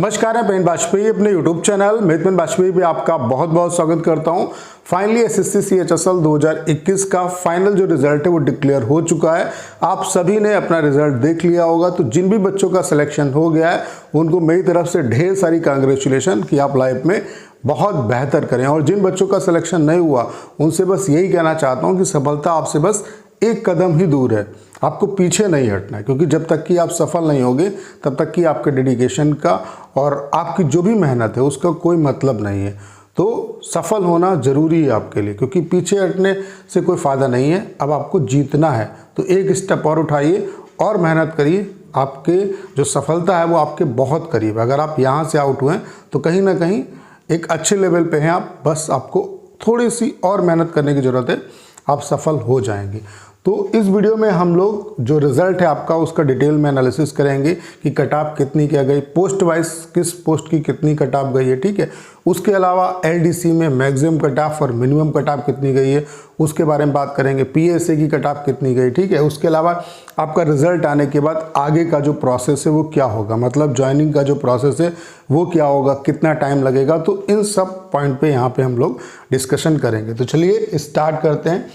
नमस्कार, मैं पेन वाजपेयी अपने YouTube चैनल मेन वाजपेयी पे आपका बहुत बहुत स्वागत करता हूं। फाइनली एसएससी CHSL 2021 का फाइनल जो रिजल्ट है वो डिक्लेयर हो चुका है। आप सभी ने अपना रिजल्ट देख लिया होगा, तो जिन भी बच्चों का सिलेक्शन हो गया है उनको मेरी तरफ से ढेर सारी कांग्रेचुलेशन कि आप लाइफ में बहुत बेहतर करें। और जिन बच्चों का सिलेक्शन नहीं हुआ उनसे बस यही कहना चाहता हूँ कि सफलता आपसे बस एक कदम ही दूर है, आपको पीछे नहीं हटना है, क्योंकि जब तक कि आप सफल नहीं होगे तब तक कि आपके डेडिकेशन का और आपकी जो भी मेहनत है उसका कोई मतलब नहीं है। तो सफल होना ज़रूरी है आपके लिए, क्योंकि पीछे हटने से कोई फ़ायदा नहीं है। अब आपको जीतना है तो एक स्टेप और उठाइए और मेहनत करिए। आपके जो सफलता है वो आपके बहुत करीब है। अगर आप यहाँ से आउट हुए तो कहीं ना कहीं एक अच्छे लेवल पे हैं आप, बस आपको थोड़ी सी और मेहनत करने की ज़रूरत है, आप सफल हो जाएंगे। तो इस वीडियो में हम लोग जो रिज़ल्ट है आपका उसका डिटेल में एनालिसिस करेंगे कि कट ऑफ कितनी क्या गई, पोस्ट वाइज किस पोस्ट की कितनी कट ऑफ गई है, ठीक है। उसके अलावा LDC में मैक्सिमम कट ऑफ और मिनिमम कट ऑफ कितनी गई है उसके बारे में बात करेंगे। PSA की कट ऑफ कितनी गई, ठीक है। उसके अलावा आपका रिजल्ट आने के बाद आगे का जो प्रोसेस है वो क्या होगा, मतलब ज्वाइनिंग का जो प्रोसेस है वो क्या होगा, कितना टाइम लगेगा, तो इन सब पॉइंट पे यहाँ पे हम लोग डिस्कशन करेंगे। तो चलिए स्टार्ट करते हैं।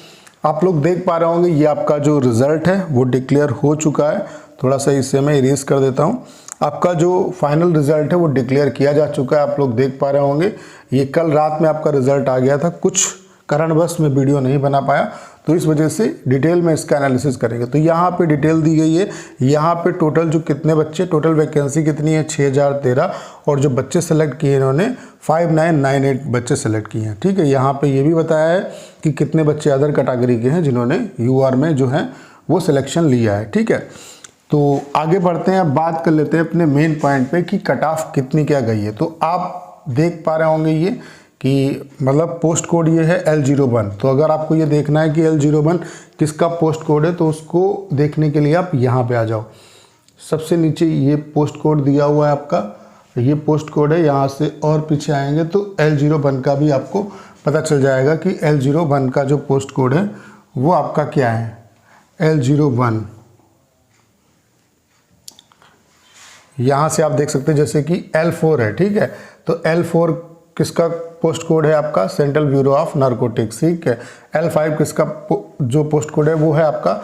आप लोग देख पा रहे होंगे ये आपका जो रिज़ल्ट है वो डिक्लेयर हो चुका है। थोड़ा सा इसे मैं इरेज कर देता हूँ। आपका जो फाइनल रिज़ल्ट है वो डिक्लेयर किया जा चुका है, आप लोग देख पा रहे होंगे। ये कल रात में आपका रिज़ल्ट आ गया था, कुछ कारणवश मैं वीडियो नहीं बना पाया, तो इस वजह से डिटेल में इसका एनालिसिस करेंगे। तो यहाँ पे डिटेल दी गई है। यहाँ पे टोटल जो कितने बच्चे, टोटल वैकेंसी कितनी है 6013, और जो बच्चे सेलेक्ट किए इन्होंने 5998 बच्चे सेलेक्ट किए हैं, ठीक है। यहाँ पे ये भी बताया है कि कितने बच्चे अदर कैटेगरी के हैं जिन्होंने UR में जो है वो सिलेक्शन लिया है, ठीक है। तो आगे बढ़ते हैं, अब बात कर लेते हैं अपने मेन पॉइंट पे कि कट ऑफ कितनी क्या गई है। तो आप देख पा रहे होंगे ये कि मतलब पोस्ट कोड ये है L01। तो अगर आपको ये देखना है कि L01 किसका पोस्ट कोड है तो उसको देखने के लिए आप यहाँ पे आ जाओ। सबसे नीचे ये पोस्ट कोड दिया हुआ है आपका, ये पोस्ट कोड है। यहाँ से और पीछे आएंगे तो L01 का भी आपको पता चल जाएगा कि L01 का जो पोस्ट कोड है वो आपका क्या है, L01। यहाँ से आप देख सकते हैं जैसे कि L4 है, ठीक है। तो L4 किसका पोस्ट कोड है आपका, सेंट्रल ब्यूरो ऑफ नारकोटिक्स, ठीक है। L5 किसका जो पोस्ट कोड है वो है आपका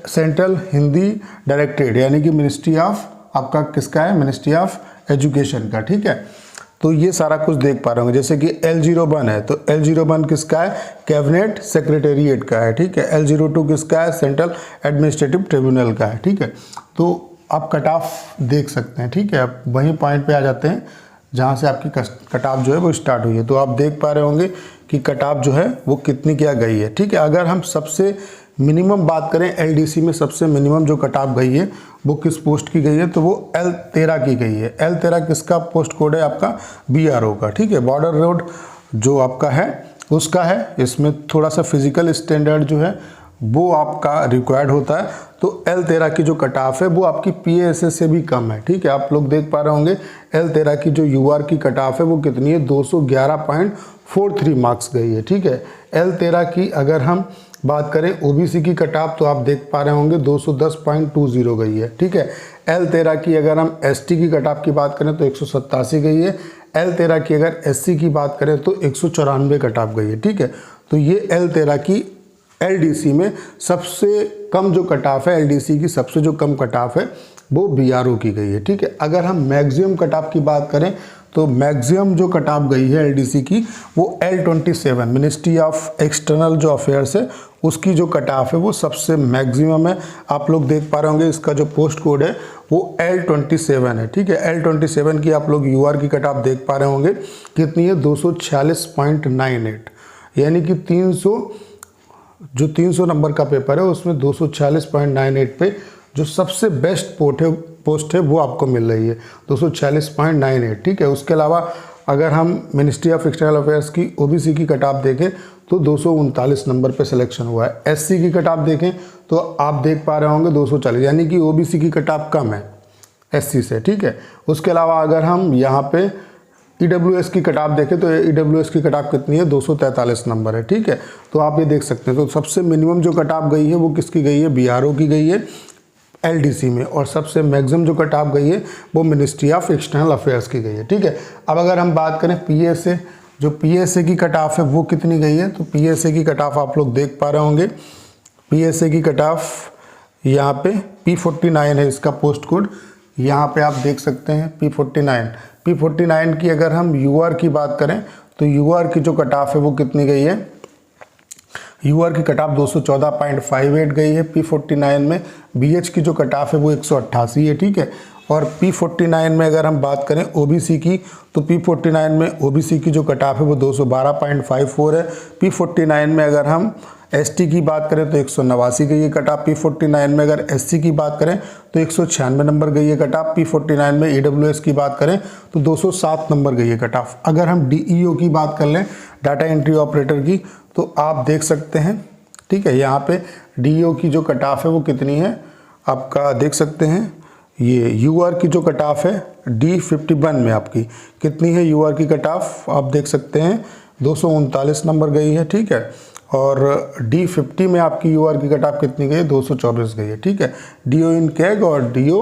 सेंट्रल हिंदी डायरेक्टरेट, यानी कि मिनिस्ट्री ऑफ, आपका किसका है, मिनिस्ट्री ऑफ एजुकेशन का, ठीक है। तो ये सारा कुछ देख पा रहे होंगे। जैसे कि L01 है तो L01 किसका है, कैबिनेट सेक्रेटेरिएट का है, ठीक है। L02 किसका है, सेंट्रल एडमिनिस्ट्रेटिव ट्रिब्यूनल का है, ठीक है। तो आप कट ऑफ देख सकते हैं, ठीक है। अब वहीं पॉइंट पे आ जाते हैं जहाँ से आपकी कट ऑफ जो है वो स्टार्ट हुई है। तो आप देख पा रहे होंगे कि कट ऑफ जो है वो कितनी क्या गई है, ठीक है। अगर हम सबसे मिनिमम बात करें, LDC में सबसे मिनिमम जो कट ऑफ गई है वो किस पोस्ट की गई है, तो वो L13 की गई है। L13 किसका पोस्ट कोड है, आपका BRO का, ठीक है। बॉर्डर रोड जो आपका है उसका है। इसमें थोड़ा सा फिजिकल स्टैंडर्ड जो है वो आपका रिक्वायर्ड होता है। तो L13 की जो कट ऑफ है वो आपकी PSA से भी कम है, ठीक है। आप लोग देख पा रहे होंगे L13 की जो UR की कट ऑफ है वो कितनी है, 211.43 मार्क्स गई है, ठीक है। L13 की अगर हम बात करें OBC की कट ऑफ तो आप देख पा रहे होंगे 210.20 गई है, ठीक है। L13 की अगर हम ST की कट ऑफ की बात करें तो 187 गई है। L13 की अगर SC की बात करें तो 194 कट ऑफ गई है, ठीक है। तो ये L13 की LDC में सबसे कम जो कट ऑफ है, LDC की सबसे जो कम कट ऑफ है वो BRO की गई है, ठीक है। अगर हम मैक्सिमम कट ऑफ की बात करें तो मैक्सिमम जो कट ऑफ गई है LDC की वो L27, मिनिस्ट्री ऑफ एक्सटर्नल जो अफेयर्स है उसकी जो कट ऑफ है वो सबसे मैक्सिमम है। आप लोग देख पा रहे होंगे इसका जो पोस्ट कोड है वो L27 है, ठीक है। L27 की आप लोग UR की कट ऑफ देख पा रहे होंगे कितनी है, 246.98, यानी कि 300 नंबर का पेपर है उसमें 246.98 पे जो सबसे बेस्ट पोस्ट है वो आपको मिल रही है, 246.98, ठीक है। उसके अलावा अगर हम मिनिस्ट्री ऑफ एक्सटर्नल अफेयर्स की OBC की कट ऑफ देखें तो 239 नंबर पे सिलेक्शन हुआ है। SC की कट ऑफ देखें तो आप देख पा रहे होंगे 240, यानी कि OBC की कट ऑफ कम है SC से, ठीक है। उसके अलावा अगर हम यहाँ पे EWS की कट ऑफ देखें तो EWS की कट ऑफ कितनी है, 243 नंबर है, ठीक है। तो आप ये देख सकते हैं। तो सबसे मिनिमम जो कट ऑफ गई है वो किसकी गई है, BRO की गई है। LDC में, और सबसे मैक्सिमम जो कट ऑफ गई है वो मिनिस्ट्री ऑफ एक्सटर्नल अफेयर्स की गई है। ठीक है, अब अगर हम बात करें PSA, जो PSA की कट ऑफ है वो कितनी गई है, तो PSA की कट ऑफ आप लोग देख पा रहे होंगे। PSA की कट ऑफ यहाँ पे P49 है इसका पोस्ट कोड, यहाँ पे आप देख सकते हैं P49 की अगर हम UR की बात करें तो UR की जो कट ऑफ है वो कितनी गई है, UR की कट ऑफ 214.58 गई है P49 में। BH की जो कट ऑफ है वो 188 है। ठीक है, और P49 में अगर हम बात करें OBC की तो P49 में OBC की जो कट ऑफ है वो 212.54 है। P49 में अगर हम ST की बात करें तो 189 गई है कट ऑफ। P49 में अगर SC की बात करें तो 196 नंबर गई है कट ऑफ। P49 में EWS की बात करें तो 207 नंबर गई है कट ऑफ। अगर हम DEO की बात कर लें, डाटा एंट्री ऑपरेटर की, तो आप देख सकते हैं, ठीक है, यहाँ पे DEO की जो कट ऑफ है वो कितनी है आपका देख सकते हैं। ये UR की जो कट ऑफ है D51 में आपकी कितनी है, UR की कट ऑफ आप देख सकते हैं 239 नंबर गई है। ठीक है, और D50 में आपकी UR की कट ऑफ कितनी गई है, 224 गई है। ठीक है, DO इन कैग और DO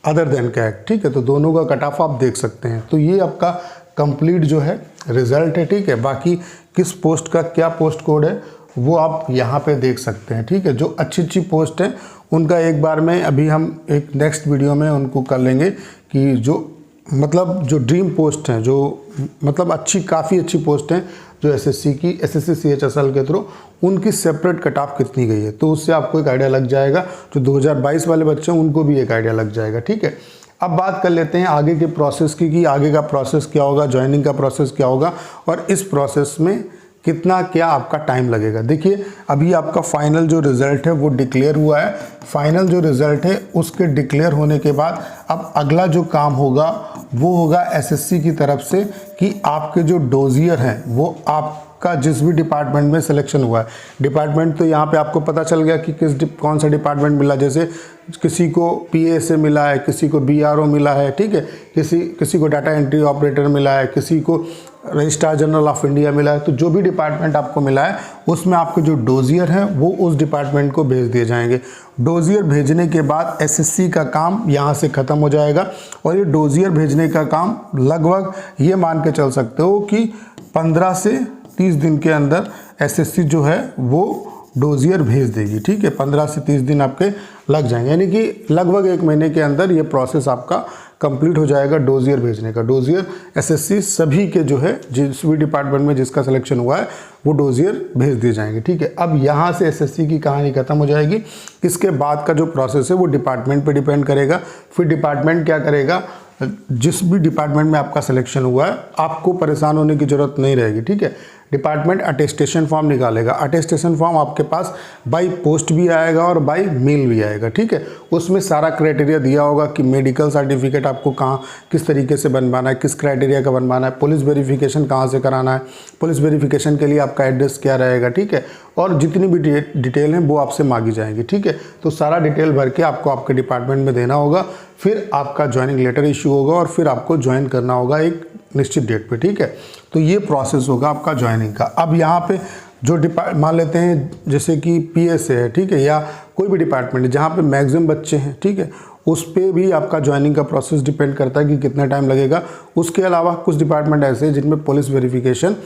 अदर देन कैग। ठीक है, तो दोनों का कट ऑफ आप देख सकते हैं। तो ये आपका कंप्लीट जो है रिजल्ट है। ठीक है, बाकी किस पोस्ट का क्या पोस्ट कोड है वो आप यहाँ पे देख सकते हैं। ठीक है, जो अच्छी अच्छी पोस्ट है उनका एक बार में अभी हम एक नेक्स्ट वीडियो में उनको कर लेंगे कि जो मतलब जो ड्रीम पोस्ट हैं, जो मतलब अच्छी काफ़ी अच्छी पोस्ट हैं जो SSC की SSC CHSL के थ्रू उनकी सेपरेट कट ऑफ कितनी गई है, तो उससे आपको एक आइडिया लग जाएगा। जो 2022 वाले बच्चे हैं उनको भी एक आइडिया लग जाएगा। ठीक है, अब बात कर लेते हैं आगे के प्रोसेस की कि आगे का प्रोसेस क्या होगा, ज्वाइनिंग का प्रोसेस क्या होगा और इस प्रोसेस में कितना क्या आपका टाइम लगेगा। देखिए, अभी आपका फाइनल जो रिज़ल्ट है वो डिक्लेयर हुआ है। फाइनल जो रिज़ल्ट है उसके डिक्लेयर होने के बाद अब अगला जो काम होगा वो होगा SSC की तरफ से कि आपके जो डोजियर हैं वो आपका जिस भी डिपार्टमेंट में सिलेक्शन हुआ है, डिपार्टमेंट तो यहाँ पे आपको पता चल गया कि कौन सा डिपार्टमेंट मिला। जैसे किसी को PA से मिला है, किसी को BRO मिला है। ठीक है, किसी को डाटा एंट्री ऑपरेटर मिला है, किसी को रजिस्ट्रार जनरल ऑफ इंडिया मिला है। तो जो भी डिपार्टमेंट आपको मिला है उसमें आपके जो डोजियर हैं वो उस डिपार्टमेंट को भेज दिए जाएंगे। डोजियर भेजने के बाद SSC का काम यहाँ से ख़त्म हो जाएगा और ये डोजियर भेजने का काम लगभग ये मान के चल सकते हो कि 15 से 30 दिन के अंदर SSC जो है वो डोजियर भेज देगी। ठीक है, 15 से 30 दिन आपके लग जाएंगे, यानी कि लगभग 1 महीने के अंदर ये प्रोसेस आपका कंप्लीट हो जाएगा डोजियर भेजने का। डोजियर SSC सभी के जो है जिस भी डिपार्टमेंट में जिसका सिलेक्शन हुआ है वो डोजियर भेज दिए जाएंगे। ठीक है, अब यहाँ से SSC की कहानी खत्म हो जाएगी। इसके बाद का जो प्रोसेस है वो डिपार्टमेंट पे डिपेंड करेगा। फिर डिपार्टमेंट क्या करेगा, जिस भी डिपार्टमेंट में आपका सिलेक्शन हुआ है आपको परेशान होने की ज़रूरत नहीं रहेगी। ठीक है, डिपार्टमेंट अटेस्टेशन फॉर्म निकालेगा। अटेस्टेशन फॉर्म आपके पास बाय पोस्ट भी आएगा और बाय मेल भी आएगा। ठीक है, उसमें सारा क्राइटेरिया दिया होगा कि मेडिकल सर्टिफिकेट आपको कहाँ किस तरीके से बनवाना है, किस क्राइटेरिया का बनवाना है, पुलिस वेरिफिकेशन कहाँ से कराना है, पुलिस वेरिफिकेशन के लिए आपका एड्रेस क्या रहेगा। ठीक है, और जितनी भी डिटेल हैं वो आपसे मांगी जाएंगी। ठीक है, तो सारा डिटेल भर के आपको आपके डिपार्टमेंट में देना होगा। फिर आपका ज्वाइनिंग लेटर इशू होगा और फिर आपको ज्वाइन करना होगा एक निश्चित डेट पे। ठीक है, तो ये प्रोसेस होगा आपका ज्वाइनिंग का। अब यहाँ पे जो मान लेते हैं जैसे कि PSA है, ठीक है, या कोई भी डिपार्टमेंट है जहाँ पे मैक्सिमम बच्चे हैं, ठीक है, उस पर भी आपका ज्वाइनिंग का प्रोसेस डिपेंड करता है कि कितना टाइम लगेगा। उसके अलावा कुछ डिपार्टमेंट ऐसे हैं जिनमें पुलिस वेरिफिकेशन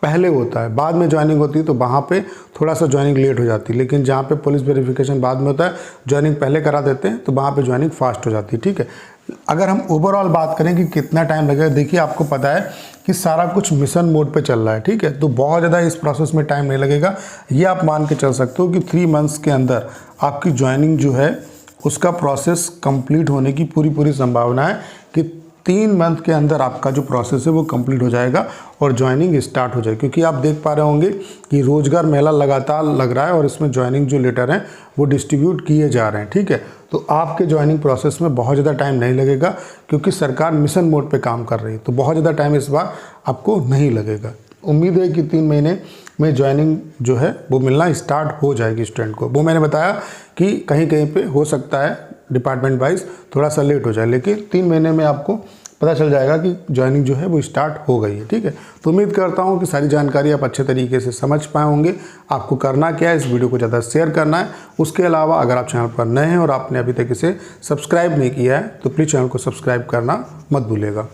पहले होता है, बाद में ज्वाइनिंग होती है, तो वहाँ पे थोड़ा सा ज्वाइनिंग लेट हो जाती है। लेकिन जहाँ पे पुलिस वेरिफिकेशन बाद में होता है, ज्वाइनिंग पहले करा देते हैं, तो वहाँ पे ज्वाइनिंग फास्ट हो जाती है। ठीक है, अगर हम ओवरऑल बात करें कि कितना टाइम लगेगा, देखिए आपको पता है कि सारा कुछ मिशन मोड पे चल रहा है। ठीक है, तो बहुत ज़्यादा इस प्रोसेस में टाइम नहीं लगेगा। ये आप मान के चल सकते हो कि 3 मंथ्स के अंदर आपकी ज्वाइनिंग जो है उसका प्रोसेस कंप्लीट होने की पूरी संभावना है कि 3 मंथ के अंदर आपका जो प्रोसेस है वो कंप्लीट हो जाएगा और ज्वाइनिंग स्टार्ट हो जाएगी। क्योंकि आप देख पा रहे होंगे कि रोजगार मेला लगातार लग रहा है और इसमें ज्वाइनिंग जो लेटर हैं वो डिस्ट्रीब्यूट किए जा रहे हैं। ठीक है, तो आपके ज्वाइनिंग प्रोसेस में बहुत ज़्यादा टाइम नहीं लगेगा क्योंकि सरकार मिशन मोड पे काम कर रही है, तो बहुत ज़्यादा टाइम इस बार आपको नहीं लगेगा। उम्मीद है कि 3 महीने में ज्वाइनिंग जो है वो मिलना स्टार्ट हो जाएगी स्टूडेंट को। वो मैंने बताया कि कहीं कहीं पे हो सकता है डिपार्टमेंट वाइज थोड़ा सा लेट हो जाए, लेकिन 3 महीने में आपको पता चल जाएगा कि ज्वाइनिंग जो है वो स्टार्ट हो गई है। ठीक है, तो उम्मीद करता हूँ कि सारी जानकारी आप अच्छे तरीके से समझ पाए होंगे। आपको करना क्या है, इस वीडियो को ज़्यादा शेयर करना है। उसके अलावा अगर आप चैनल पर नए हैं और आपने अभी तक इसे सब्सक्राइब नहीं किया है तो प्लीज़ चैनल को सब्सक्राइब करना मत भूलिएगा।